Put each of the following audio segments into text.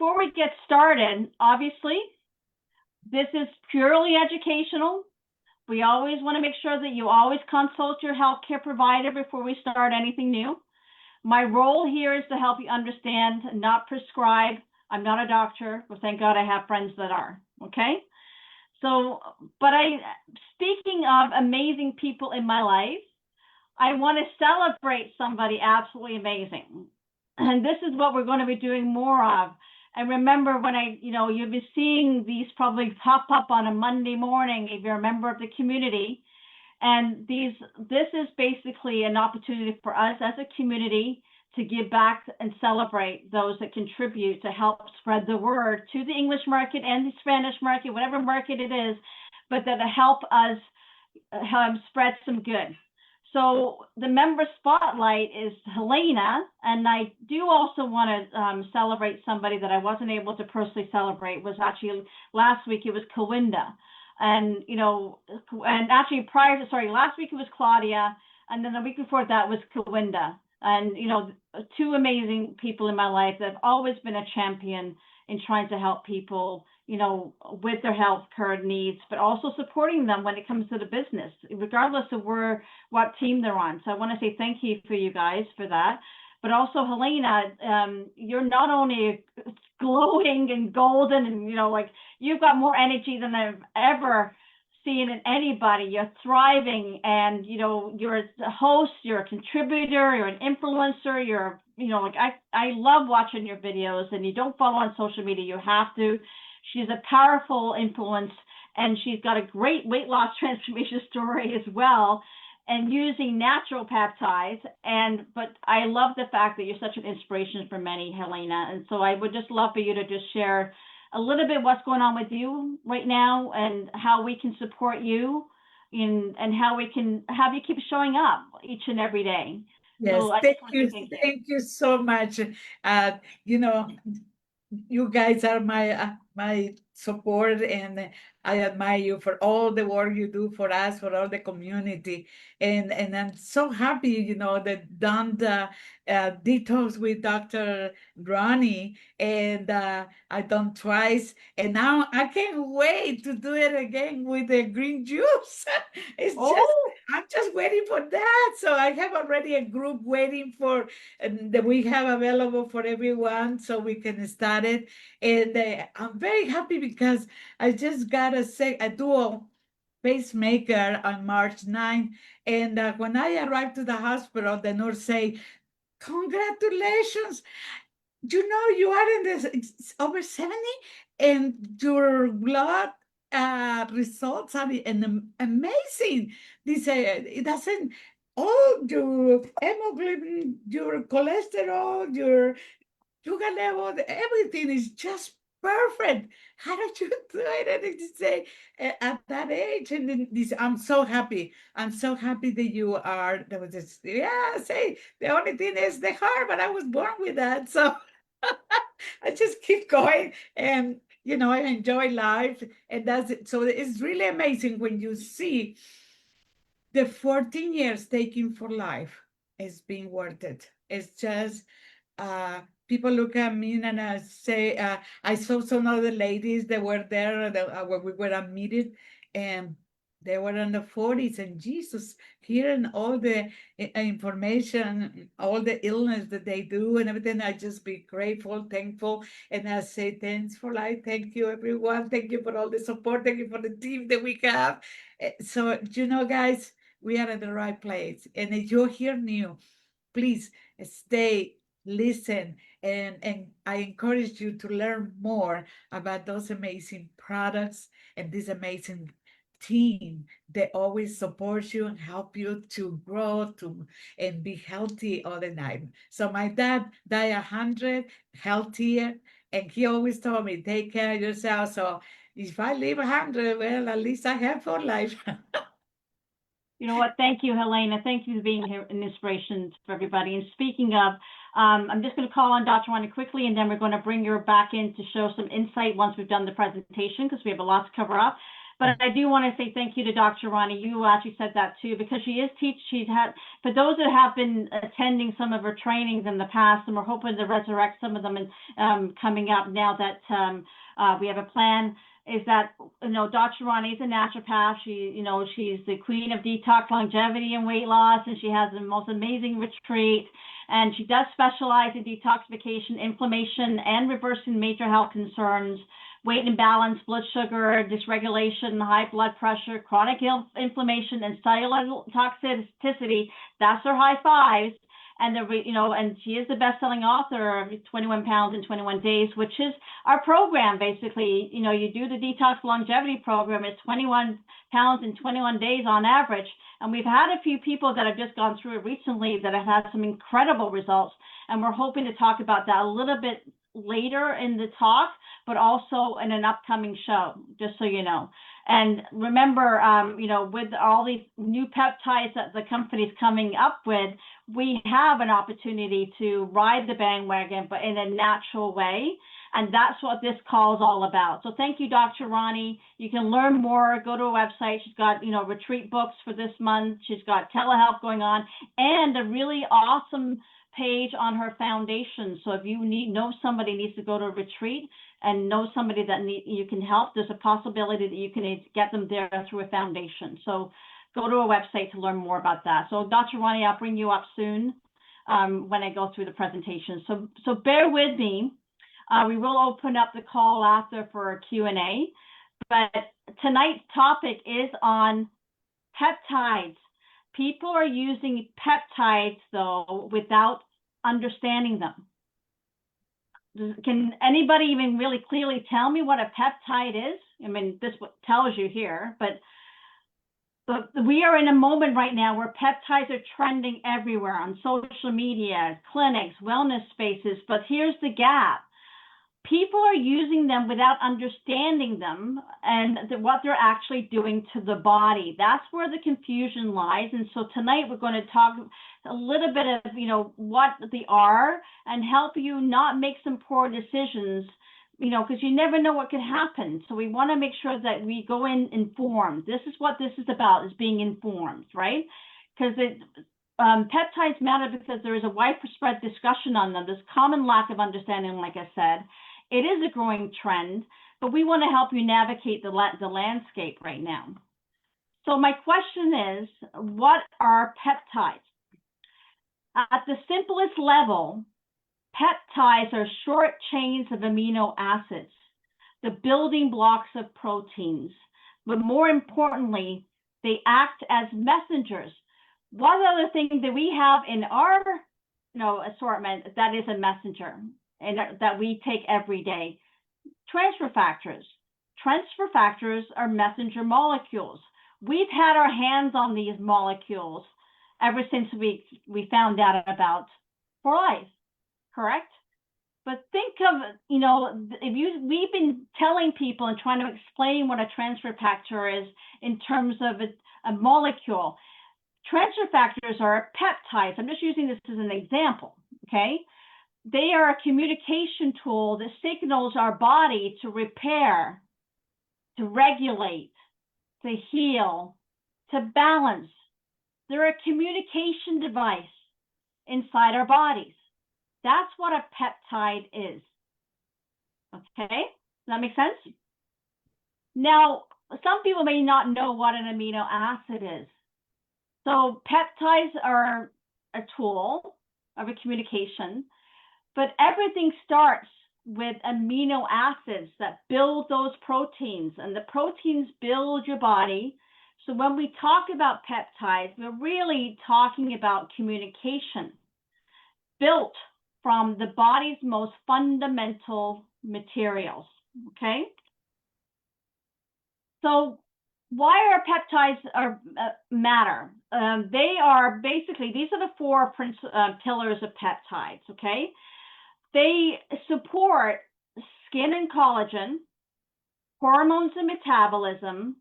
before we get started, obviously, this is purely educational. We always want to make sure that you always consult your healthcare provider before we start anything new. My role here is to help you understand, not prescribe. I'm not a doctor, but thank God I have friends that are, okay? So, speaking of amazing people in my life, I want to celebrate somebody absolutely amazing. And this is what we're going to be doing more of. And remember, when you'll be seeing these probably pop up on a Monday morning if you're a member of the community. And this is basically an opportunity for us as a community to give back and celebrate those that contribute to help spread the word to the English market and the Spanish market, whatever market it is, but that help us spread some good. So the member spotlight is Helena, and I do also want to celebrate somebody that I wasn't able to personally celebrate. Was actually last week it was Kawinda, and last week it was Claudia, and then the week before that was Kawinda, and two amazing people in my life that have always been a champion in trying to help people, with their health care needs, but also supporting them when it comes to the business, regardless of what team they're on. So I want to say thank you for you guys for that. But also, Helena, you're not only glowing and golden and, you've got more energy than I've ever seen in anybody. You're thriving and, you're a host, you're a contributor, you're an influencer, I love watching your videos, and you don't follow on social media, you have to. She's a powerful influence, and she's got a great weight loss transformation story as well, and using natural peptides. But I love the fact that you're such an inspiration for many, Helena. And so I would just love for you to just share a little bit what's going on with you right now and how we can support you and how we can have you keep showing up each and every day. Yes, so thank you. Thank you so much. You guys are my support, and I admire you for all the work you do for us, for all the community, and I'm so happy, that done the detox with Dr. Ronnie, and I done twice, and now I can't wait to do it again with the green juice. I'm just waiting for that. So I have already a group waiting for that we have available for everyone, so we can start it. And I'm very happy because I just got a dual pacemaker on March 9th. And when I arrived to the hospital, the nurse say, "Congratulations, you are in this over 70 and your blood results are amazing." They say it doesn't, all your hemoglobin, your cholesterol, your sugar level, everything is just perfect. How did you do it? And they say at that age, and then this, I'm so happy. I'm so happy that you are. That was just, yeah. Say the only thing is the heart, but I was born with that, so I just keep going, and I enjoy life, and that's it. So it's really amazing when you see the 14 years taking for life is being worth it. It's just people look at me and I say, I saw some other ladies that were there when we were admitted, and they were in the 40s, and Jesus, hearing all the information, all the illness that they do and everything, I just be grateful, thankful, and I say thanks for life. Thank you, everyone. Thank you for all the support. Thank you for the team that we have. So, guys, we are at the right place. And if you're here new, please stay, listen, and I encourage you to learn more about those amazing products and this amazing team that always supports you and help you to grow and be healthy all the time. So my dad died 100, healthier, and he always told me, take care of yourself. So if I live 100, well, at least I have for life. You know what? Thank you, Helena. Thank you for being here, an inspiration for everybody. And speaking of, I'm just going to call on Dr. Ronnie quickly, and then we're going to bring her back in to show some insight once we've done the presentation, because we have a lot to cover up. But I do want to say thank you to Dr. Ronnie. You actually said that too, because she's had, for those that have been attending some of her trainings in the past, and we're hoping to resurrect some of them and coming up now that we have a plan, is that, Dr. Ronnie is a naturopath. She's the queen of detox, longevity, and weight loss, and she has the most amazing retreat. And she does specialize in detoxification, inflammation, and reversing major health concerns, weight imbalance, blood sugar dysregulation, high blood pressure, chronic inflammation, and cellular toxicity. That's her high fives. And and she is the best-selling author of 21 Pounds in 21 Days, which is our program. Basically, you do the detox longevity program. It's 21 pounds in 21 days on average. And we've had a few people that have just gone through it recently that have had some incredible results. And we're hoping to talk about that a little bit later in the talk, but also in an upcoming show, just so you know. And remember, with all these new peptides that the company's coming up with, we have an opportunity to ride the bandwagon, but in a natural way. And that's what this call is all about. So thank you, Dr. Ronnie. You can learn more. Go to a website. She's got, retreat books for this month. She's got telehealth going on, and a really awesome page on her foundation. So if you know somebody needs to go to a retreat and know somebody that you can help, there's a possibility that you can get them there through a foundation. So go to a website to learn more about that. So Dr. Ronnie, I'll bring you up soon when I go through the presentation. So bear with me. We will open up the call after for a Q&A, but tonight's topic is on peptides. People are using peptides, though, without understanding them. Can anybody even really clearly tell me what a peptide is? I mean, this tells you here, but we are in a moment right now where peptides are trending everywhere on social media, clinics, wellness spaces, but here's the gap. People are using them without understanding them and what they're actually doing to the body. That's where the confusion lies. And so tonight we're going to talk a little bit of, what they are and help you not make some poor decisions, because you never know what could happen. So we want to make sure that we go in informed. This is what this is about, is being informed, right? Because peptides matter because there is a widespread discussion on them. There's common lack of understanding, like I said. It is a growing trend, but we want to help you navigate the landscape right now. So my question is, what are peptides? At the simplest level, peptides are short chains of amino acids, the building blocks of proteins. But more importantly, they act as messengers. One other thing that we have in our assortment that is a messenger, and that we take every day, transfer factors. Transfer factors are messenger molecules. We've had our hands on these molecules ever since we found out about for life, correct? But think of, we've been telling people and trying to explain what a transfer factor is in terms of a molecule. Transfer factors are peptides. I'm just using this as an example, okay? They are a communication tool that signals our body to repair, to regulate, to heal, to balance. They're a communication device inside our bodies. That's what a peptide is. Okay, does that make sense? Now, some people may not know what an amino acid is. So peptides are a tool of a communication, but everything starts with amino acids that build those proteins, and the proteins build your body. So when we talk about peptides, we're really talking about communication built from the body's most fundamental materials, okay? So why are peptides matter? They are basically, these are the four pillars of peptides, okay? They support skin and collagen, hormones and metabolism,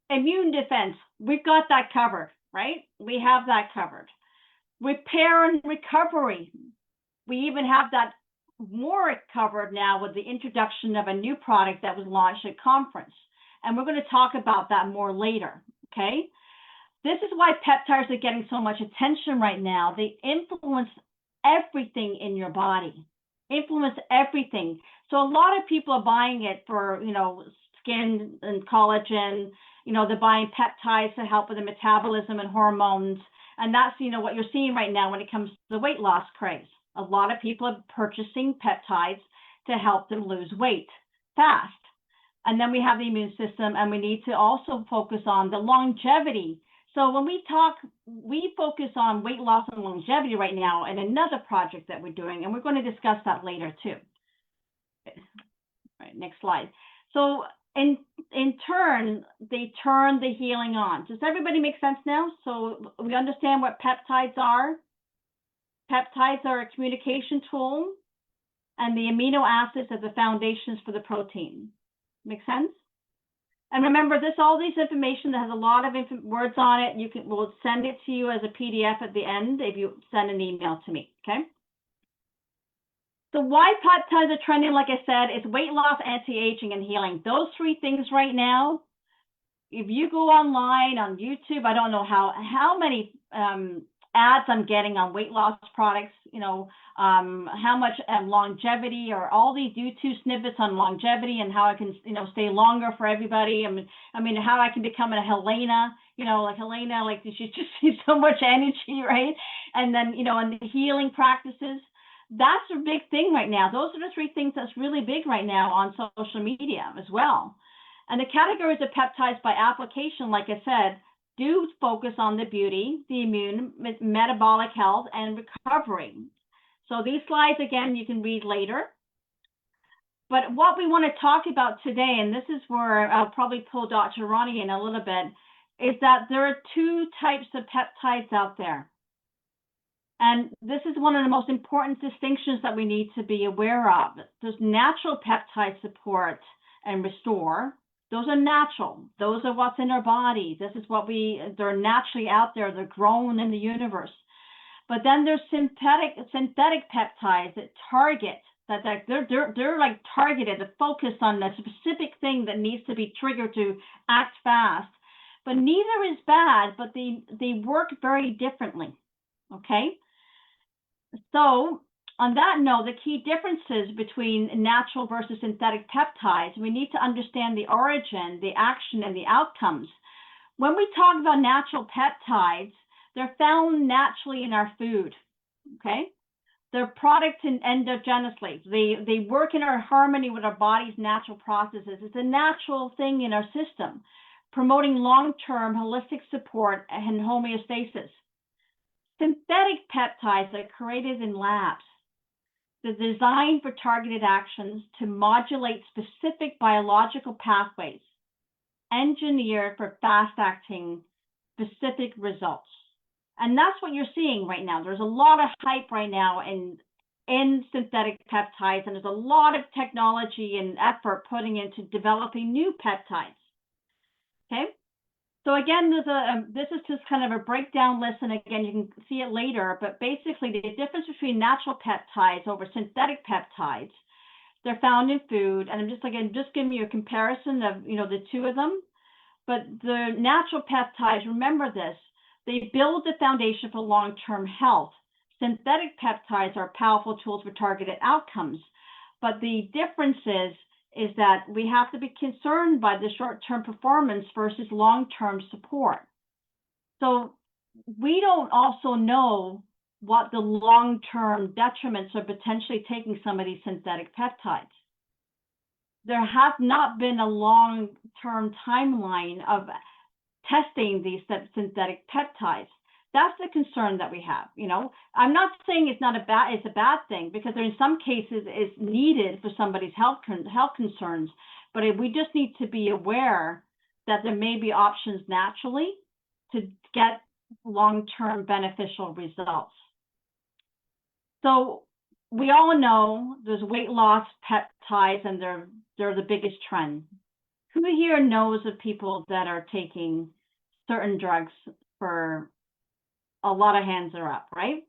immune defense. We've got that covered, right? We have that covered. Repair and recovery. We even have that more covered now with the introduction of a new product that was launched at conference. And we're going to talk about that more later, okay? This is why peptides are getting so much attention right now. They influence everything in your body, influence everything. So a lot of people are buying it for, skin and collagen. They're buying peptides to help with the metabolism and hormones. And that's, what you're seeing right now when it comes to the weight loss craze. A lot of people are purchasing peptides to help them lose weight fast. And then we have the immune system, and we need to also focus on the longevity. So when we talk, we focus on weight loss and longevity right now in another project that we're doing, and we're going to discuss that later too. All right, next slide. So in turn, they turn the healing on. Does everybody make sense now? So we understand what peptides are. Peptides are a communication tool, and the amino acids are the foundations for the protein. Make sense? And remember, all this information that has a lot of words on it, we'll send it to you as a PDF at the end if you send an email to me, okay? So why peptides are trending, like I said, is weight loss, anti-aging, and healing. Those three things right now, if you go online on YouTube, I don't know how many ads I'm getting on weight loss products, how much longevity, or all these YouTube snippets on longevity and how I can, stay longer for everybody. I mean, how I can become a Helena, like Helena, like she just sees so much energy, right? And then, and the healing practices. That's a big thing right now. Those are the three things that's really big right now on social media as well. And the categories of peptides by application, like I said, do focus on the beauty, the immune, metabolic health, and recovery. So these slides, again, you can read later. But what we want to talk about today, and this is where I'll probably pull Dr. Ronnie in a little bit, is that there are two types of peptides out there. And this is one of the most important distinctions that we need to be aware of. There's natural peptide support and restore. Those are natural. Those are what's in our body. This is what they're naturally out there. They're grown in the universe. But then there's synthetic peptides that target, they're like targeted to focus on a specific thing that needs to be triggered to act fast. But neither is bad, but they work very differently. Okay? So on that note, the key differences between natural versus synthetic peptides, we need to understand the origin, the action, and the outcomes. When we talk about natural peptides, they're found naturally in our food, okay? They're product endogenously. They work in our harmony with our body's natural processes. It's a natural thing in our system, promoting long-term holistic support and homeostasis. Synthetic peptides are created in labs. They're designed for targeted actions to modulate specific biological pathways, engineered for fast-acting specific results. And that's what you're seeing right now. There's a lot of hype right now in synthetic peptides, and there's a lot of technology and effort putting into developing new peptides. Okay? So again, this is just kind of a breakdown list, and again, you can see it later, but basically the difference between natural peptides over synthetic peptides, they're found in food, and I'm just giving you a comparison of, the two of them. But the natural peptides, remember this, they build the foundation for long-term health. Synthetic peptides are powerful tools for targeted outcomes, but the difference is that we have to be concerned by the short-term performance versus long-term support. So we don't also know what the long-term detriments are potentially taking some of these synthetic peptides. There has not been a long-term timeline of testing these synthetic peptides. That's the concern that we have. I'm not saying it's a bad thing, because in some cases it's needed for somebody's health concerns, but we just need to be aware that there may be options naturally to get long-term beneficial results. So we all know there's weight loss peptides, and they're the biggest trend. Who here knows of people that are taking certain drugs for a lot of hands are up, right?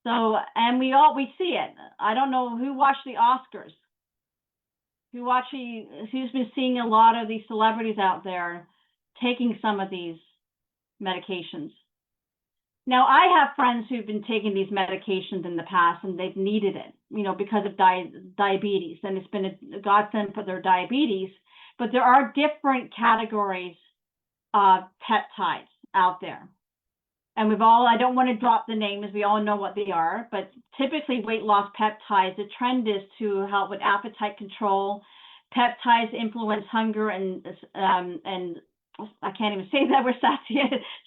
So, and we see it. I don't know who watched the Oscars. who actually, who's been seeing a lot of these celebrities out there taking some of these medications. Now, I have friends who've been taking these medications in the past and they've needed it, because of diabetes, and it's been a godsend for their diabetes. But there are different categories of peptides out there. And I don't want to drop the names, we all know what they are, but typically weight loss peptides, the trend is to help with appetite control. Peptides influence hunger and I can't even say that, we're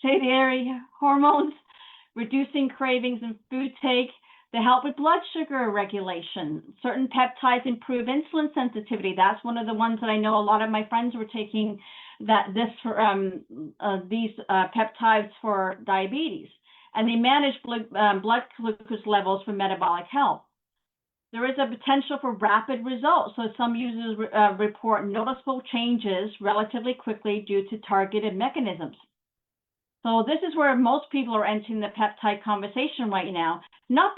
satiety hormones, reducing cravings and food take. They help with blood sugar regulation. Certain peptides improve insulin sensitivity. That's one of the ones that I know a lot of my friends were taking, these peptides for diabetes, and they manage blood glucose levels for metabolic health. There is a potential for rapid results, so some users report noticeable changes relatively quickly due to targeted mechanisms. So this is where most people are entering the peptide conversation right now, not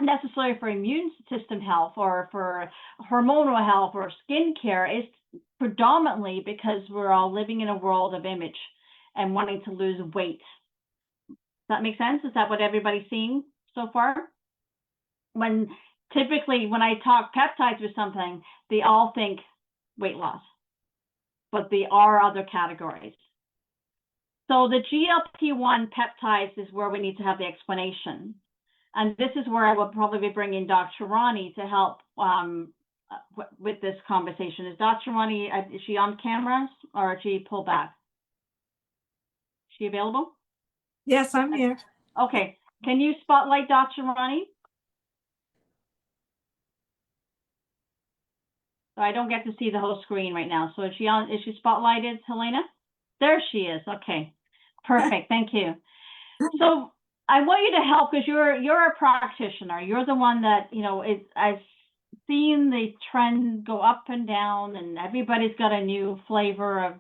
necessarily for immune system health or for hormonal health or skincare. It's predominantly because we're all living in a world of image and wanting to lose weight. Does that make sense? Is that what everybody's seeing so far? Typically when I talk peptides with something, they all think weight loss, but there are other categories. So the GLP-1 peptides is where we need to have the explanation. And this is where I will probably be bringing Dr. Ronnie to help with this conversation. Is Dr. Ronnie, is she on camera or is she pulled back? Is she available? Yes, I'm here. Okay. Can you spotlight Dr. Ronnie? So I don't get to see the whole screen right now. So is she spotlighted, Helena? There she is. Okay. Perfect. Thank you. So I want you to help because you're a practitioner. You're the one that, I've seen the trend go up and down, and everybody's got a new flavor of,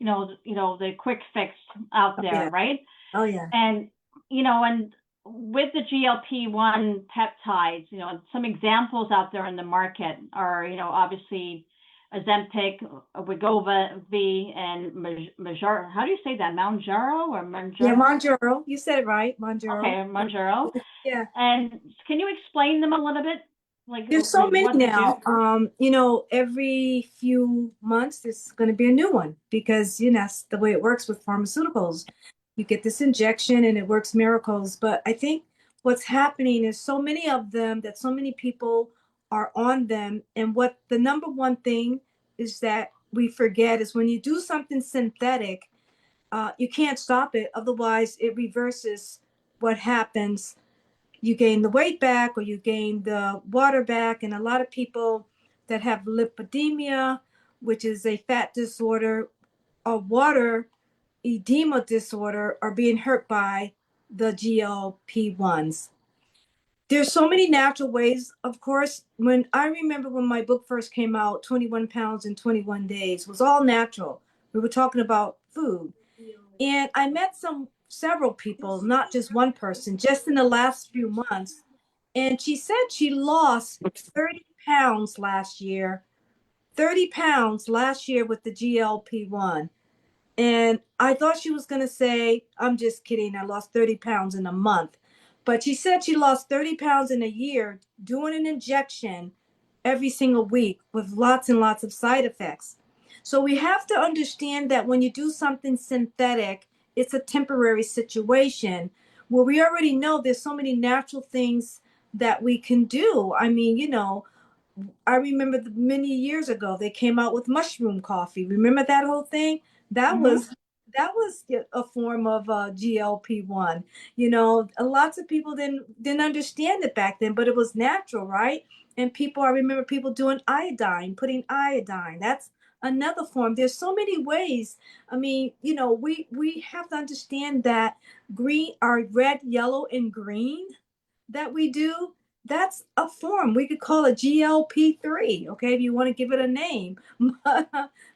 the quick fix out there, yeah. right? Oh yeah. And, and with the GLP-1 peptides, some examples out there in the market are, obviously Ozempic, Wegovy, and Mounjaro. How do you say that? Mounjaro or Mounjaro? Yeah, Mounjaro. You said it right, Mounjaro. Okay, Mounjaro. Yeah. And can you explain them a little bit? There's so many what they now. do? Every few months there's going to be a new one because that's the way it works with pharmaceuticals. You get this injection and it works miracles. But I think what's happening is so many of them that so many people are on them. And what the number one thing is that we forget is when you do something synthetic, you can't stop it. Otherwise, it reverses what happens. You gain the weight back or you gain the water back. And a lot of people that have lipidemia, which is a fat disorder, or water edema disorder, are being hurt by the GLP-1s. There's so many natural ways. Of course, when I remember when my book first came out, 21 pounds in 21 days was all natural. We were talking about food. And I met several people, not just one person, just in the last few months. And she said she lost 30 pounds last year, 30 pounds last year with the GLP-1. And I thought she was going to say, I'm just kidding, I lost 30 pounds in a month. But she said she lost 30 pounds in a year doing an injection every single week with lots and lots of side effects. So we have to understand that when you do something synthetic, it's a temporary situation where we already know there's so many natural things that we can do. I mean, I remember many years ago they came out with mushroom coffee. Remember that whole thing? That was a form of GLP-1. Lots of people didn't understand it back then, but it was natural, right? And I remember people doing putting iodine. That's another form. There's so many ways. I mean, we have to understand that our red, yellow, and green that we do, that's a form. We could call it GLP-3, okay, if you want to give it a name.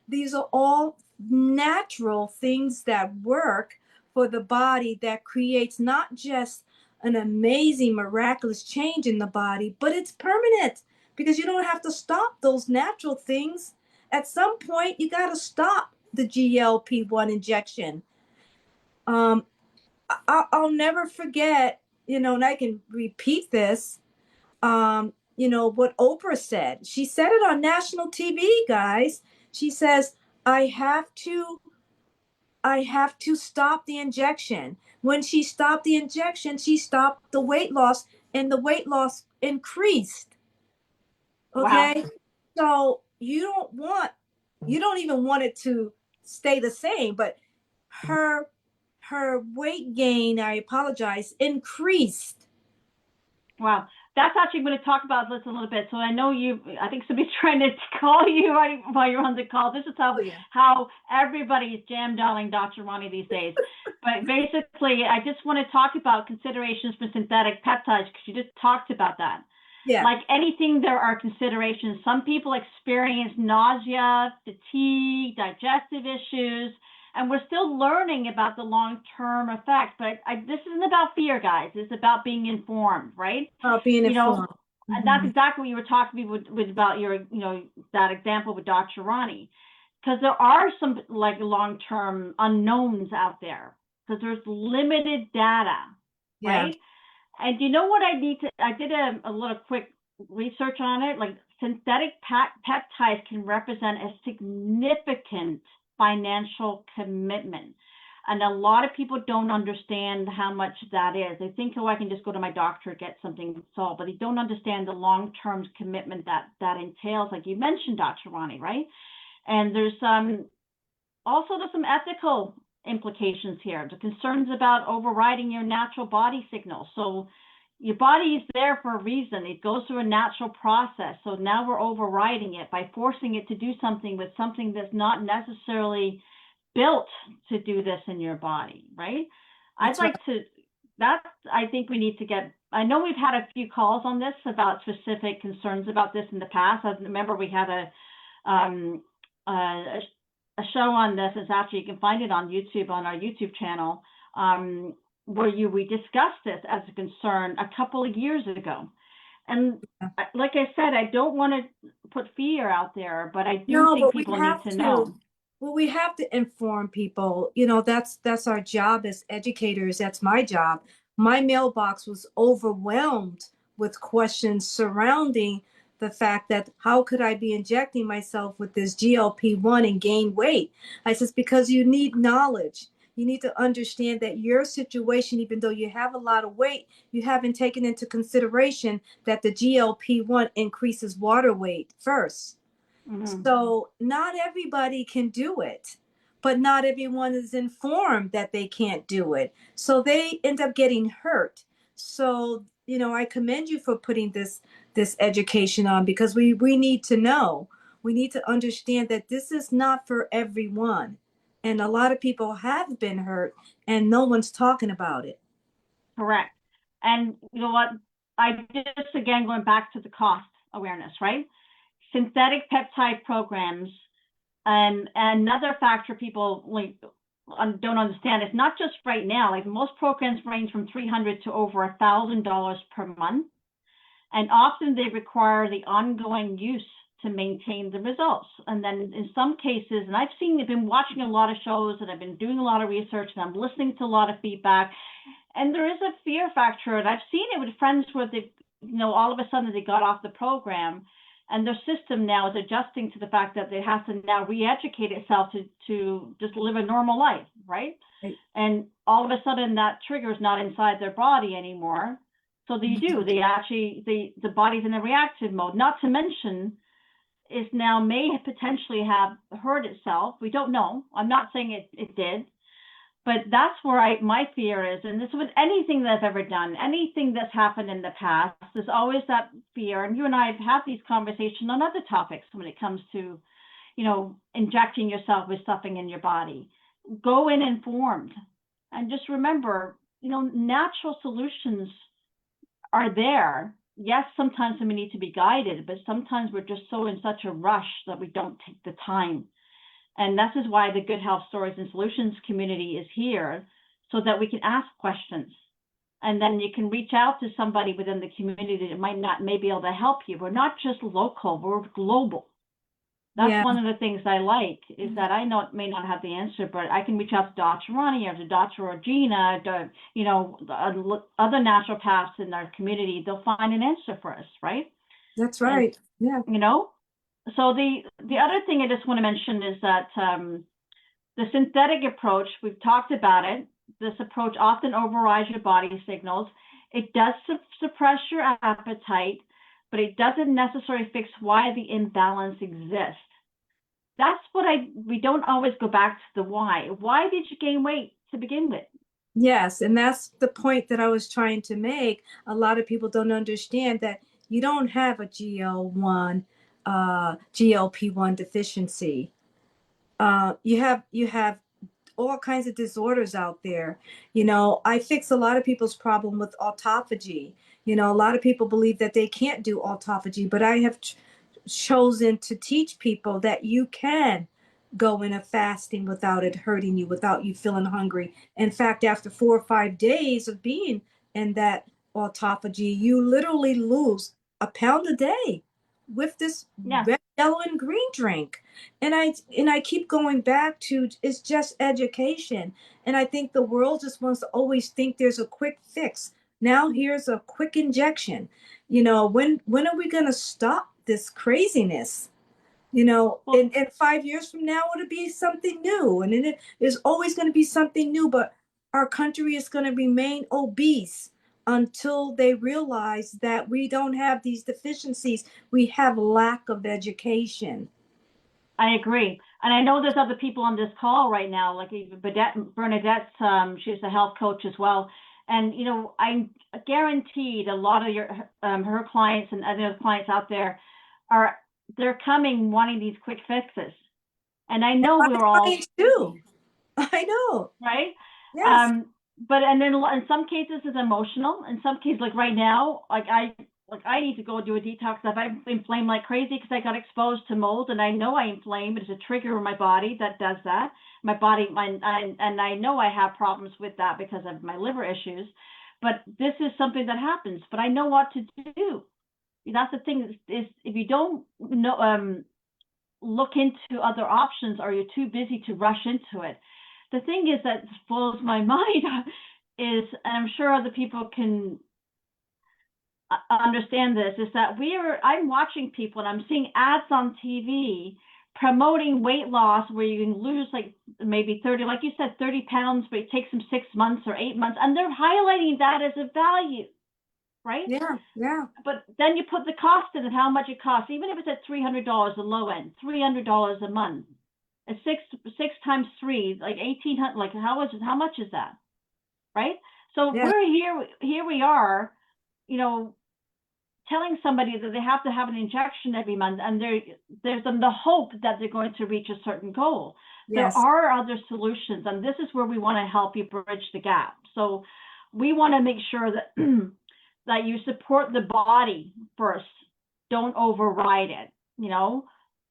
These are all natural things that work for the body that creates not just an amazing, miraculous change in the body, but it's permanent because you don't have to stop those natural things at some point you got to stop the GLP-1 injection. I'll never forget, and I can repeat this, what Oprah said. She said it on national TV, guys. She says, I have to stop the injection. When she stopped the injection, she stopped the weight loss, and the weight loss increased. Wow. Okay. So you don't even want it to stay the same, but her weight gain, I apologize, increased. Wow. That's actually going to talk about this a little bit. So I know I think somebody's trying to call you while you're on the call. This is how everybody is jam dialing Dr. Ronnie these days. But basically, I just want to talk about considerations for synthetic peptides, because you just talked about that. Yeah. Like anything, there are considerations. Some people experience nausea, fatigue, digestive issues, and we're still learning about the long-term effect. But this isn't about fear, guys. It's about being informed, right? Being informed. And that's exactly what you were talking with about your, that example with Dr. Ronnie, because there are some like long-term unknowns out there, because there's limited data, right? And you know what I did a little quick research on it. Like synthetic peptides can represent a significant financial commitment. And a lot of people don't understand how much that is. They think, oh, I can just go to my doctor, get something solved, but they don't understand the long-term commitment that entails, like you mentioned, Dr. Ronnie, right? And there's also some ethical implications here, the concerns about overriding your natural body signals. So your body is there for a reason. It goes through a natural process. So now we're overriding it by forcing it to do something with something that's not necessarily built to do this in your body, right? I think we need to I know we've had a few calls on this about specific concerns about this in the past. I remember we had a show on this. Is actually, you can find it on YouTube, on our YouTube channel, where we discussed this as a concern a couple of years ago. And like I said, I don't want to put fear out there, but I do think people need to know. Well, we have to inform people. That's our job as educators. That's my job. My mailbox was overwhelmed with questions surrounding the fact that how could I be injecting myself with this GLP-1 and gain weight? I says, because you need knowledge. You need to understand that your situation, even though you have a lot of weight, you haven't taken into consideration that the GLP-1 increases water weight first. Mm-hmm. So not everybody can do it, but not everyone is informed that they can't do it. So they end up getting hurt. So, I commend you for putting this education on, because we need to know. We need to understand that this is not for everyone. And a lot of people have been hurt and no one's talking about it. Correct. And you know what? I just, again, going back to the cost awareness, right? Synthetic peptide programs, and another factor people don't understand is not just right now. Like most programs range from $300 to over $1,000 per month, and often they require the ongoing use to maintain the results. And then in some cases, and I've been watching a lot of shows, and I've been doing a lot of research, and I'm listening to a lot of feedback, and there is a fear factor, and I've seen it with friends where they, all of a sudden they got off the program, and their system now is adjusting to the fact that it has to now re-educate itself to just live a normal life, right? And all of a sudden that trigger is not inside their body anymore. So the body's in a reactive mode, not to mention is now may potentially have hurt itself. We don't know. I'm not saying it did, but that's where my fear is. And this with anything that I've ever done, anything that's happened in the past, there's always that fear. And you and I have had these conversations on other topics when it comes to, injecting yourself with something in your body. Go in informed, and just remember, natural solutions are there. Yes, sometimes we need to be guided, but sometimes we're just so in such a rush that we don't take the time. And this is why the Good Health Stories and Solutions community is here, so that we can ask questions. And then you can reach out to somebody within the community that may be able to help you. We're not just local, we're global. That's Yeah, one of the things I like is that I know may not have the answer, but I can reach out to Dr. Ronnie or to Dr. Regina, other naturopaths in our community. They'll find an answer for us, right? that's And right. Yeah. you know, so the other thing I just want to mention is that the synthetic approach, we've talked about it. This approach often overrides your body signals. It does suppress your appetite, but it doesn't necessarily fix why the imbalance exists. That's what we don't always go back to the why. Why did you gain weight to begin with? Yes, and that's the point that I was trying to make. A lot of people don't understand that you don't have a GLP-1 deficiency. You have all kinds of disorders out there. I fix a lot of people's problem with autophagy. A lot of people believe that they can't do autophagy, but I have chosen to teach people that you can go in a fasting without it hurting you, without you feeling hungry. In fact, after 4 or 5 days of being in that autophagy, you literally lose a pound a day with this Yeah, red, yellow, and green drink. And I keep going back to it's just education. And I think the world just wants to always think there's a quick fix. Now here's a quick injection. When are we gonna stop this craziness? well, And 5 years from now, it'll be something new. And then it is always going to be something new, but our country is going to remain obese until they realize that we don't have these deficiencies. We have lack of education. I agree. And I know there's other people on this call right now, like Bernadette's, she's a health coach as well. And, I guaranteed a lot of her clients and other clients out there they're coming wanting these quick fixes. And I know My we're all clients too. I know. right? Yes. But and then in some cases it's emotional. In some cases, like right now, I need to go do a detox. If I inflame like crazy because I got exposed to mold, and I know I inflame. It's a trigger in my body that does that. My body, and I know I have problems with that because of my liver issues. But this is something that happens. But I know what to do. That's the thing is if you don't know look into other options or you're too busy to rush into it. The thing is that blows my mind is, and I'm sure other people can understand this, is that I'm watching people and I'm seeing ads on TV promoting weight loss where you can lose like maybe 30, like you said, 30 pounds, but it takes them 6 months or 8 months. And they're highlighting that as a value, right? Yeah. Yeah. But then you put the cost in it, how much it costs, even if it's at $300, the low end, $300 a month. It's six times three, like 1,800. Like how much is that, right? So Yeah. we're here we are, telling somebody that they have to have an injection every month, and there's the hope that they're going to reach a certain goal. There Yes. are other solutions, and this is where we want to help you bridge the gap. So we want to make sure that that you support the body first. Don't override it,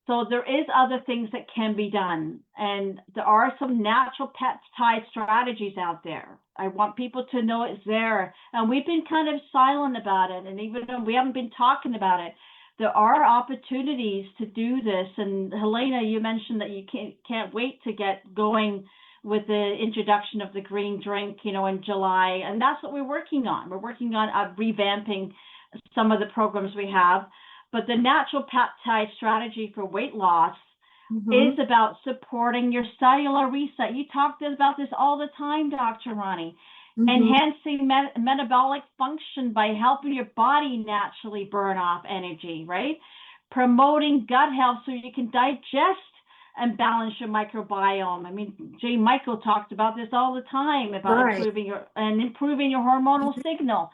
So there is other things that can be done, and there are some natural peptide strategies out there. I want people to know it's there, and we've been kind of silent about it, and even though we haven't been talking about it, there are opportunities to do this. And Helena, you mentioned that you can't wait to get going with the introduction of the green drink, in July, and that's what we're working on. We're working on revamping some of the programs we have. But the natural peptide strategy for weight loss is about supporting your cellular reset. You talk about this all the time, Dr. Ronnie. Enhancing metabolic function by helping your body naturally burn off energy, right? Promoting gut health so you can digest and balance your microbiome. I mean, J. Michael talked about this all the time about Right. improving your hormonal signal,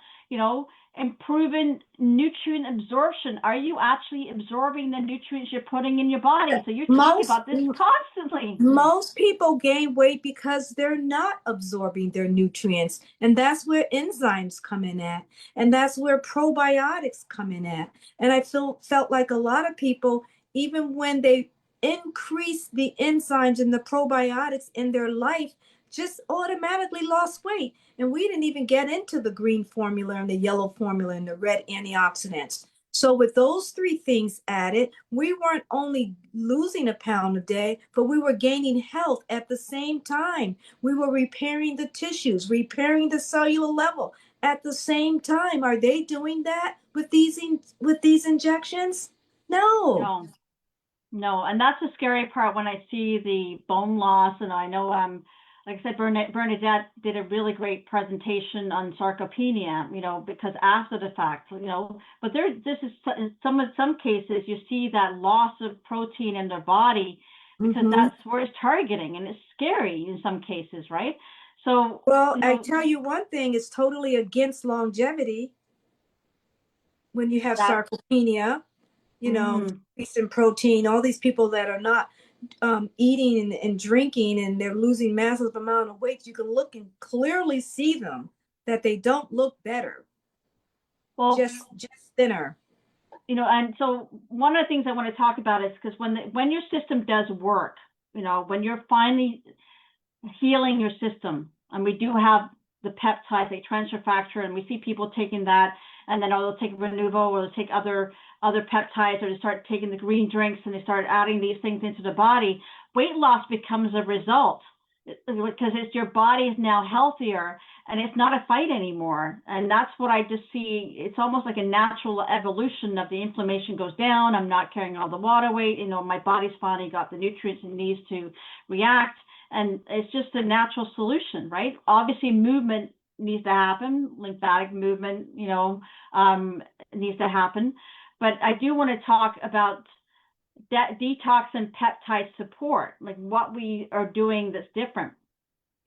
improving nutrient absorption. Are you actually absorbing the nutrients you're putting in your body? So you're talking about this constantly. Most people gain weight because they're not absorbing their nutrients. And that's where enzymes come in at. And that's where probiotics come in at. And I felt like a lot of people, even when they increase the enzymes and the probiotics in their life, just automatically lost weight. And we didn't even get into the green formula and the yellow formula and the red antioxidants. So with those three things added, we weren't only losing a pound a day, but we were gaining health at the same time. We were repairing the tissues, repairing the cellular level at the same time. Are they doing that with these injections? No. No. No, and that's the scary part when I see the bone loss. And I know, like I said, Bernadette did a really great presentation on sarcopenia, because after the fact, but this is in some cases you see that loss of protein in their body because that's where it's targeting, and it's scary in some cases, right? So, Well, I tell you one thing, it's totally against longevity when you have that, sarcopenia, increase in protein, all these people that are not eating and drinking and they're losing massive amount of weight, you can look and clearly see them that they don't look better, well, just thinner. And so one of the things I want to talk about is because when your system does work, when you're finally healing your system, and we do have the peptides, a transfer factor, and we see people taking that, and then they'll take Renuvo or they'll take other peptides, or they start taking the green drinks and they start adding these things into the body. Weight loss becomes a result because your body is now healthier and it's not a fight anymore. And that's what I just see. It's almost like a natural evolution of the inflammation goes down. I'm not carrying all the water weight. My body's finally got the nutrients it needs to react. And it's just a natural solution, right? Obviously, movement needs to happen. Lymphatic movement, needs to happen. But I do want to talk about that detox and peptide support, like what we are doing that's different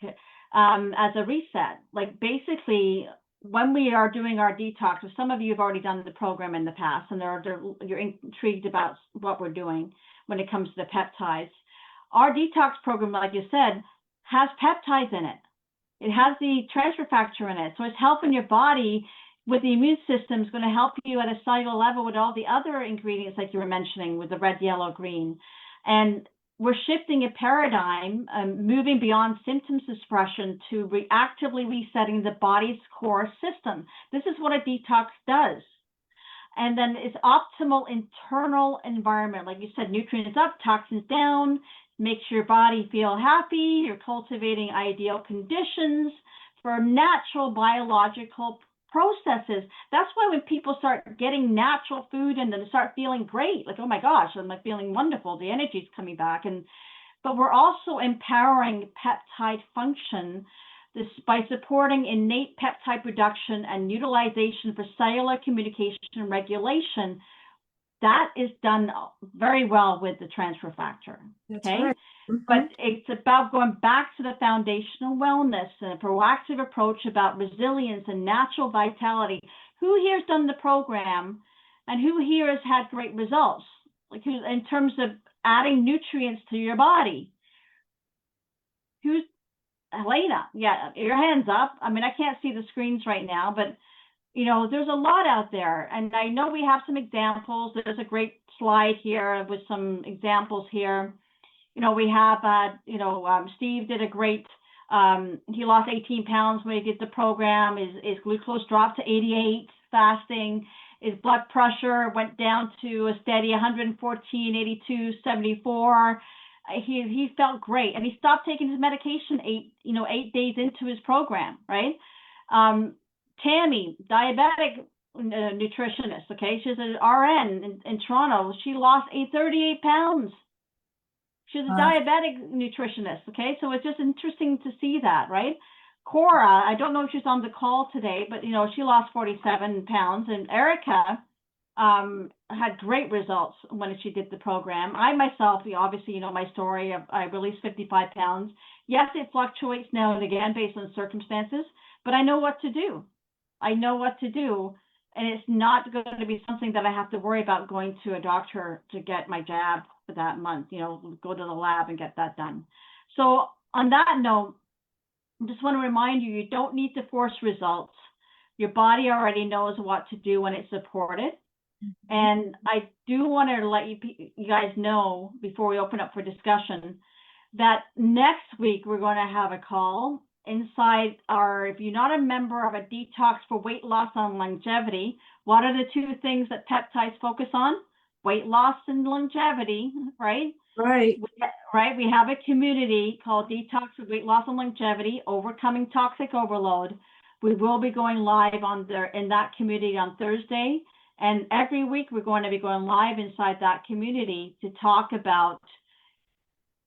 as a reset. Like basically, when we are doing our detox, or some of you have already done the program in the past, and you're intrigued about what we're doing when it comes to the peptides. Our detox program, like you said, has peptides in it. It has the transfer factor in it. So it's helping your body with the immune system. Is going to help you at a cellular level with all the other ingredients like you were mentioning with the red, yellow, green. And we're shifting a paradigm, moving beyond symptom suppression to actively resetting the body's core system. This is what a detox does. And then it's optimal internal environment. Like you said, nutrients up, toxins down, makes your body feel happy. You're cultivating ideal conditions for natural biological processes. That's why when people start getting natural food and then start feeling great, like, oh my gosh, I'm like feeling wonderful. The energy's coming back. But we're also empowering peptide function by supporting innate peptide production and utilization for cellular communication and regulation. That is done very well with the transfer factor. That's okay. right. But it's about going back to the foundational wellness and a proactive approach about resilience and natural vitality. Who here has done the program and who here has had great results? Like in terms of adding nutrients to your body? Who's Helena? Yeah, your hand's up. I mean, I can't see the screens right now, but there's a lot out there. And I know we have some examples. There's a great slide here with some examples here. We have, Steve did a great, he lost 18 pounds when he did the program. His glucose dropped to 88 fasting. His blood pressure went down to a steady 114, 82, 74. He felt great. And he stopped taking his medication 8 days into his program, right? Tammy, diabetic nutritionist, okay? She's an RN in Toronto. She lost 38 pounds. She's a diabetic nutritionist, okay? So it's just interesting to see that, right? Cora, I don't know if she's on the call today, but, she lost 47 pounds. And Erica had great results when she did the program. I myself, obviously, my story. I released 55 pounds. Yes, it fluctuates now and again based on circumstances, but I know what to do. And it's not going to be something that I have to worry about going to a doctor to get my jab for that month, go to the lab and get that done. So on that note, I just want to remind you, you don't need to force results. Your body already knows what to do when it's supported. And I do want to let you guys know before we open up for discussion that next week we're going to have a call inside if you're not a member of a detox for weight loss and longevity, what are the two things that peptides focus on? Weight loss and longevity, right? Right. Right. We have a community called Detox for Weight Loss and Longevity, Overcoming Toxic Overload. We will be going live in that community on Thursday. And every week we're going to be going live inside that community to talk about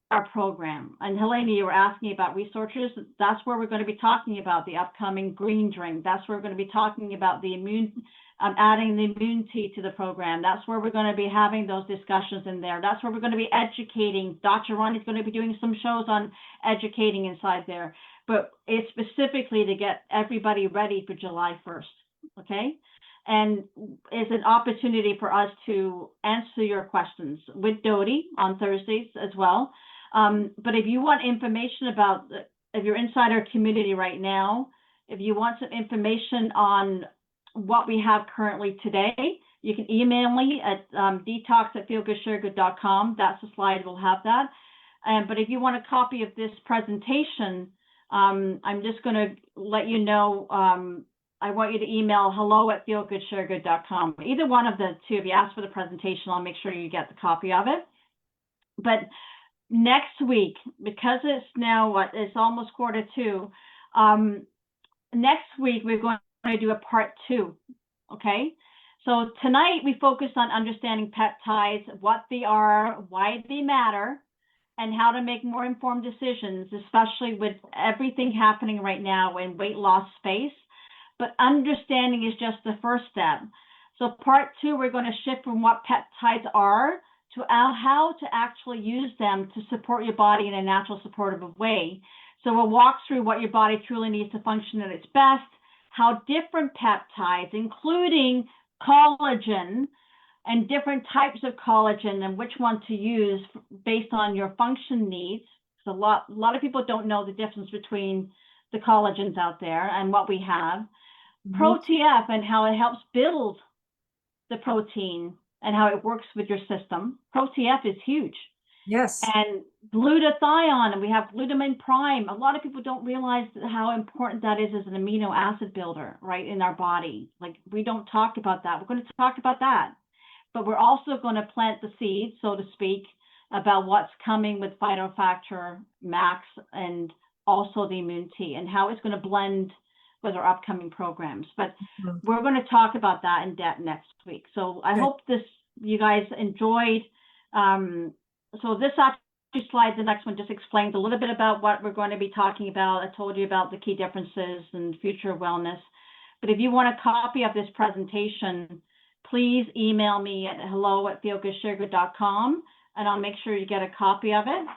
our program. And Helena, you were asking about resources. That's where we're going to be talking about the upcoming green drink. That's where we're going to be talking about the adding the immunity to the program. That's where we're going to be having those discussions in there. That's where we're going to be educating. Dr. Ronnie's going to be doing some shows on educating inside there. But it's specifically to get everybody ready for July 1st. Okay? And it's an opportunity for us to answer your questions with Dodie on Thursdays as well. But if you want information about, if you're inside our community right now, if you want some information on what we have currently today, you can email me at detox@feelgoodsuregood.com. That's the slide, we'll have that. But if you want a copy of this presentation, I'm just going to let you know, I want you to email hello@feelgoodsuregood.com. Either one of the two, if you ask for the presentation, I'll make sure you get the copy of it. But next week, because it's now, it's almost 1:45, next week we're going to do a part 2, okay? So tonight we focused on understanding peptides, what they are, why they matter, and how to make more informed decisions, especially with everything happening right now in weight loss space. But understanding is just the first step. So part 2, we're going to shift from what peptides are to how to actually use them to support your body in a natural supportive way. So we'll walk through what your body truly needs to function at its best, how different peptides, including collagen and different types of collagen, and which one to use based on your function needs. So a lot of people don't know the difference between the collagens out there and what we have. ProTF and how it helps build the protein and how it works with your system. ProTF is huge. Yes. And glutathione, and we have glutamine prime. A lot of people don't realize how important that is as an amino acid builder, right, in our body. Like, we don't talk about that. We're going to talk about that. But we're also going to plant the seed, so to speak, about what's coming with Phytofactor Max and also the immunity and how it's going to blend with our upcoming programs. But we're going to talk about that in depth next week. So I hope you guys enjoyed. So this actually slide, the next one, just explains a little bit about what we're going to be talking about. I told you about the key differences and future wellness. But if you want a copy of this presentation, please email me at hello@feelgoodsuregood.com, and I'll make sure you get a copy of it.